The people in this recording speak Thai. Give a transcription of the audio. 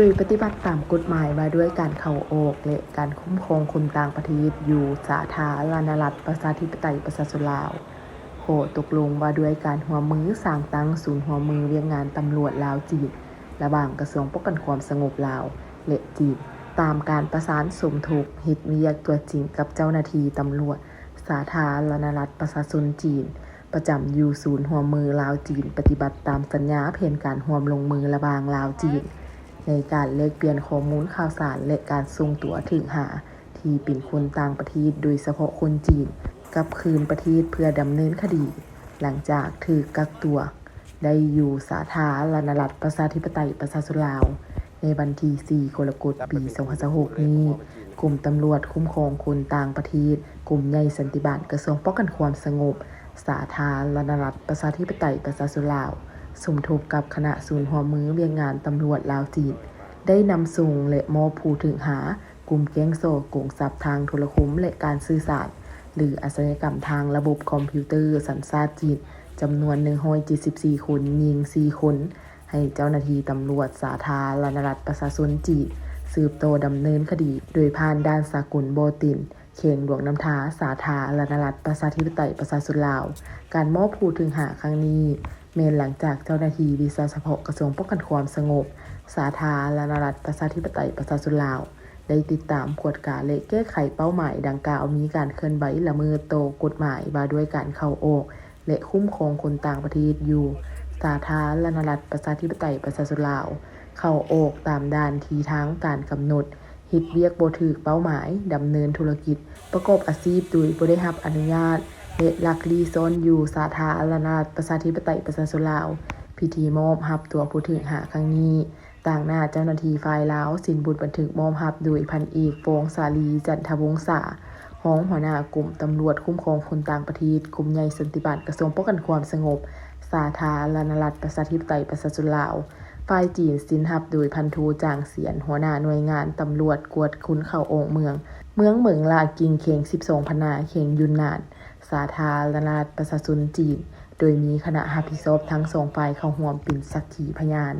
ยปฏิบัติตามกฎหมายว่าด้วยการเข้าออกและการคุ้มครองคนต่างประเทศอยู่สาธารณรัฐประชาธิปไตยประชาชนลาวโหตกลงว่าด้วยการร่วมมือสร้างตั้งศูนย์ร่วมมือเวียงงานตำรวจลาวจีนระหว่างกระทรวงป้องกันความสงบลาวและจีนตามการประสานสมทบเฮ็ดเวียกตัวจริงกับเจ้าหน้าที่ตำรวจสาธารณรัฐประชาชนจีนประจำอยู่ศูนย์ร่วมมือลาวจีนปฏิบัติตามสัญญาแผนการร่วมลงมือระหว่างลาวจีนในการแลกเปลี่ยนข้อมูลข่าวสารและการส่งตัวถึงหาที่เป็นคนต่างประเทศโดยเฉพาะคนจีนกลับคืนประเทศเพื่อดำเนินคดีหลังจากถูกกักตัวได้อยู่สาธารณรัฐประชาธิปไตยประชาชนลาวในวันที่4กรกฎาคมปี2026นี้กลุ่มตำรวจคุ้มครองคนต่างประเทศกลุ่มใหญ่สันติบาลกระทรวงป้องกันความสงบสาธารณรัฐประชาธิปไตยประชาชนลาวสมทบกับคณะศูนย์ร่วมมือเวียงงานตำรวจลาวจีนได้นำส่งและมอบผู้ถึงหากลุ่มแก๊งโซ่โกงทรัพย์ทางโทรคมและการสื่อสารหรืออาชญากรรมทางระบบคอมพิวเตอร์สัญชาติจีนจำนวน174คนยิง4คนให้เจ้าหน้าที่ตำรวจสาธารณรัฐประชาชนจีนสืบโตดำเนินคดีโดยผ่านด้านสากลโบตินเขงหลวงน้ำท้าสาธารณรัฐประชาธิปไตยประชาชนลาวการมอบผู้ถึงหาครั้งนี้เมนหลังจากเจ้าหน้าที่วิชาเฉพาะกระทรวงป้องกันความสงบสาธารณรัฐประชาธิปไตยประชาชนลาวได้ติดตามกวดกาและแก้ไขเป้าหมายดังกล่าวมีการเคลื่อนไหวละเมิดต่อกฎหมายว่าด้วยการเข้าออกและคุ้มครองคนต่างประเทศอยู่สาธารณรัฐประชาธิปไตยประชาชนลาวเข้าออกตามด้านที่ทางการกำหนดเฮ็ดเวียกบ่ถูกเป้าหมายดำเนินธุรกิจประกอบอาชีพโดยบ่ได้รับอนุญาตและลักลี้ซ่อนอยู่สาธารณรัฐประชาธิปไตยประชาชนลาวพิธีมอบรับตัวผู้ถึงหาครั้งนี้ต่างหน้าเจ้าหน้าที่ฝ่ายลาวสินบุตรบันทึกมอบรับโดยพันเอกฟองสาลีจันทวงศารองหัวหน้ากลุ่มตำรวจคุ้มครองคนต่างประเทศกลุ่มใหญ่สันติบาลกระทรวงป้องกันความสงบสาธารณรัฐประชาธิปไตยประชาชนลาวฝ่ายจีนสินรับโดยพันโทจางเสียนหัวหน้าหน่วยงานตำรวจกวดคุ้นเข้าองค์เมืองเหมิงลากิงเขง12พนาเขงยุนนานสาธารณรัฐประชาชนจีนโดยมีคณะรับผิดชอบทั้ง2ฝ่ายเข้าร่วมเป็นสักขีพยาน